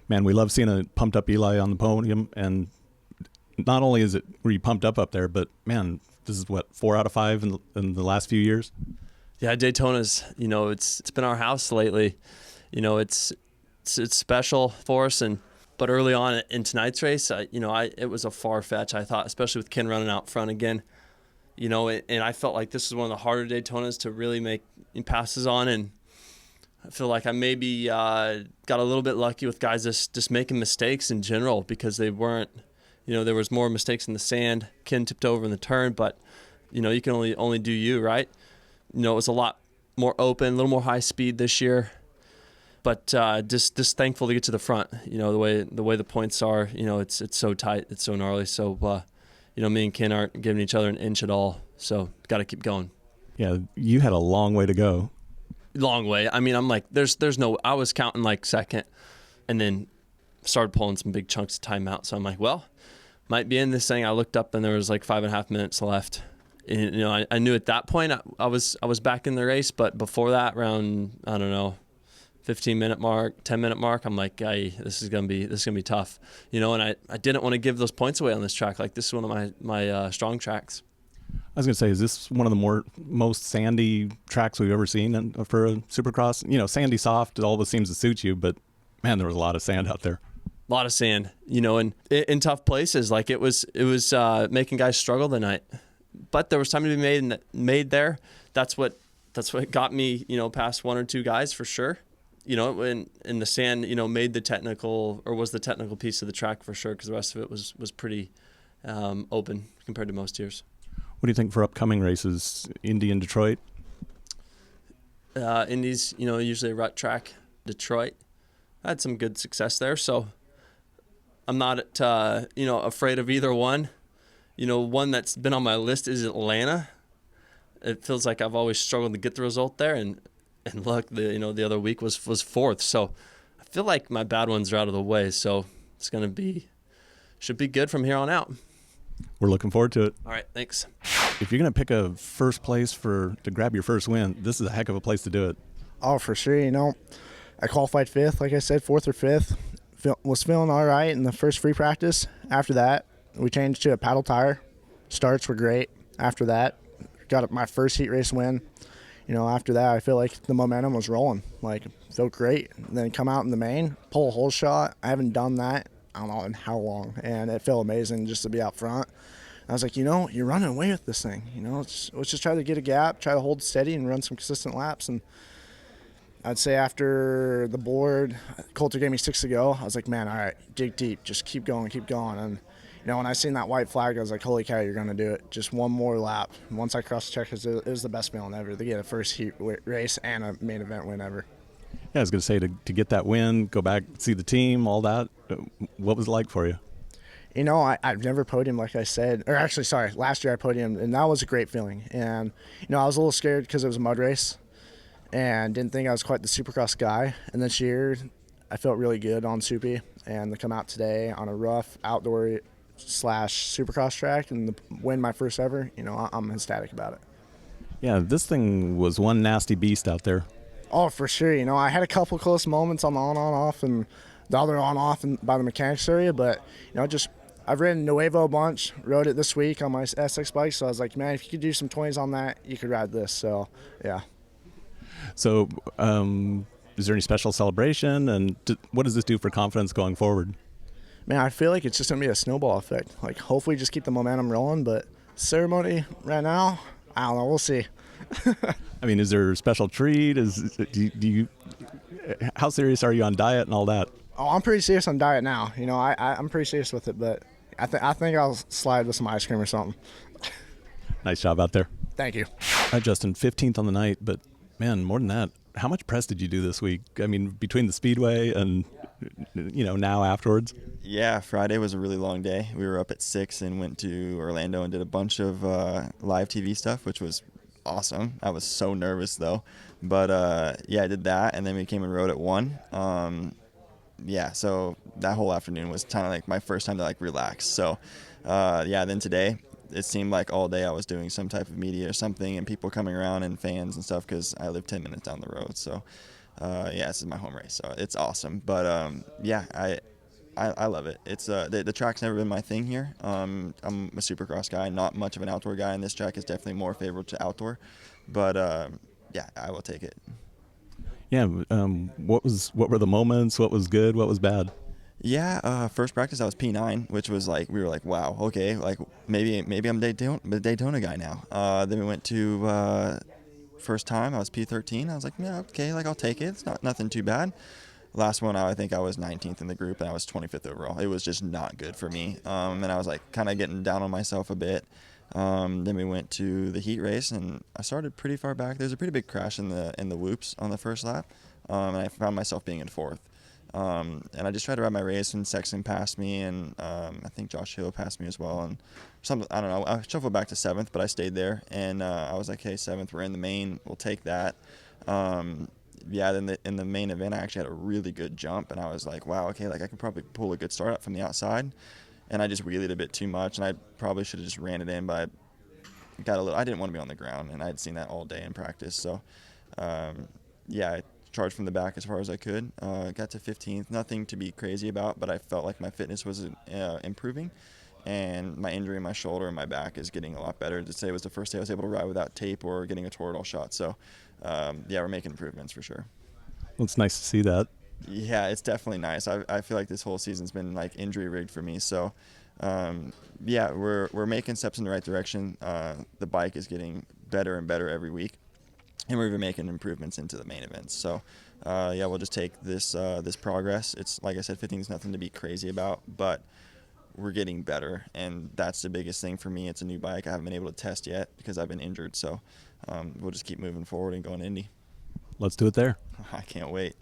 Man, we love seeing a pumped up Eli on the podium, and not only were you pumped up there, but man, this is what, 4 out of 5 in the last few years. Yeah, Daytona's, it's been our house lately. It's special for us, but early on in tonight's race, it was a far fetch. I thought, especially with Ken running out front again, and I felt like this was one of the harder Daytonas to really make passes on, and I feel like I maybe got a little bit lucky with guys just making mistakes in general, because they weren't, there was more mistakes in the sand. Ken tipped over in the turn, but you can only do you, right? It was a lot more open, a little more high speed this year, but just thankful to get to the front. The way the points are, it's so tight, it's so gnarly. So me and Ken aren't giving each other an inch at all. So got to keep going. Yeah, you had a long way to go. Long way. I mean, I'm like, there's no. I was counting like second, and then started pulling some big chunks of timeout. So I'm like, well, might be in this thing. I looked up and there was like 5.5 minutes left. And, I knew at that point I was back in the race, but before that, around, I don't know, 15-minute mark, 10-minute mark, I'm like, this is gonna be tough, and I didn't want to give those points away on this track. Like, this is one of my strong tracks. I was gonna say, is this one of the most sandy tracks we've ever seen for a Supercross? Sandy soft, it always seems to suit you, but man, there was a lot of sand out there. A lot of sand, and in tough places. Like, it was making guys struggle tonight. But there was time to be made there. That's what got me, past one or two guys for sure. When in the sand, made the technical, or was the technical piece of the track for sure, because the rest of it was pretty open compared to most years. What do you think for upcoming races, Indy and Detroit? Indy's, usually a rut track. Detroit, I had some good success there, so I'm not, afraid of either one. One that's been on my list is Atlanta. It feels like I've always struggled to get the result there, and look, the other week was fourth. So I feel like my bad ones are out of the way. So it's should be good from here on out. We're looking forward to it. All right, thanks. If you're gonna pick a first place to grab your first win, this is a heck of a place to do it. Oh, for sure. I qualified 5th, like I said, 4th or 5th. Was feeling all right in the first free practice. After that, we changed to a paddle tire. Starts were great. After that, got my first heat race win. After that, I feel like the momentum was rolling. Like, felt great. And then come out in the main, pull a hole shot. I haven't done that, I don't know in how long. And it felt amazing just to be out front. I was like, you're running away with this thing. Let's just try to get a gap, try to hold steady and run some consistent laps. And I'd say after the board, Coulter gave me 6 to go. I was like, man, all right, dig deep. Just keep going. And when I seen that white flag, I was like, holy cow, you're going to do it. Just one more lap. Once I crossed the checkers, it was the best feeling ever to get a first heat race and a main event win ever. Yeah, I was going to say, to get that win, go back, see the team, all that, what was it like for you? I've never podiumed, like I said. Or actually, sorry, last year I podiumed, and that was a great feeling. And, I was a little scared because it was a mud race and didn't think I was quite the Supercross guy. And this year, I felt really good on Soupy. And to come out today on a rough outdoor / Supercross track and win my first ever, I'm ecstatic about it. Yeah, this thing was one nasty beast out there. Oh, for sure. I had a couple close moments on the on-off and the other on-off by the mechanics area, but, I've ridden Nuevo a bunch, rode it this week on my SX bike, so I was like, man, if you could do some 20s on that, you could ride this, so, yeah. So, is there any special celebration, and what does this do for confidence going forward? Man, I feel like it's just going to be a snowball effect. Like, hopefully just keep the momentum rolling, but ceremony right now, I don't know. We'll see. I mean, is there a special treat? Do you how serious are you on diet and all that? Oh, I'm pretty serious on diet now. I'm pretty serious with it, but I think I'll slide with some ice cream or something. Nice job out there. Thank you. Justin, 15th on the night, but man, more than that, how much press did you do this week? I mean, between the speedway and now afterwards. Yeah, Friday was a really long day. We were up at 6 and went to Orlando and did a bunch of live TV stuff, which was awesome. I was so nervous though, but I did that, and then we came and rode at 1. So that whole afternoon was kind of like my first time to relax. So then today it seemed like all day I was doing some type of media or something, and people coming around and fans and stuff, because I live 10 minutes down the road. So Yeah, this is my home race, so it's awesome. But yeah, I love it. It's the track's never been my thing here. I'm a Supercross guy, not much of an outdoor guy, and this track is definitely more favorable to outdoor. But yeah, I will take it. Yeah. What were the moments? What was good? What was bad? Yeah, first practice I was P9, which was like we were like, wow, okay, like maybe I'm the Daytona guy now. Then we went to first time I was P13. I was like, yeah, okay, like I'll take it. It's not nothing too bad. Last one, I think I was 19th in the group, and I was 25th overall. It was just not good for me, and I was like kind of getting down on myself a bit. Then we went to the heat race, and I started pretty far back. There's a pretty big crash in the whoops on the first lap, and I found myself being in fourth. And I just tried to ride my race, and Sexton passed me, and I think Josh Hill passed me as well. And I don't know. I shuffled back to seventh, but I stayed there, and I was like, hey, seventh, we're in the main, we'll take that. Yeah, then in the main event, I actually had a really good jump, and I was like, wow, okay, like I can probably pull a good start up from the outside. And I just wheelied a bit too much, and I probably should have just ran it in, but I didn't want to be on the ground, and I had seen that all day in practice. So, yeah, I charged from the back as far as I could. Got to 15th, nothing to be crazy about, but I felt like my fitness was improving, and my injury in my shoulder and my back is getting a lot better. Today was the first day I was able to ride without tape or getting a Toradol shot. So, yeah, we're making improvements for sure. Well, it's nice to see that. Yeah, it's definitely nice. I feel like this whole season's been like injury rigged for me. So, yeah, we're making steps in the right direction. The bike is getting better and better every week, and we're even making improvements into the main events. So, yeah, we'll just take this progress. It's like I said, 15 is nothing to be crazy about, but we're getting better, and that's the biggest thing for me. It's a new bike I haven't been able to test yet because I've been injured. So, we'll just keep moving forward and going Indy. Let's do it there. I can't wait.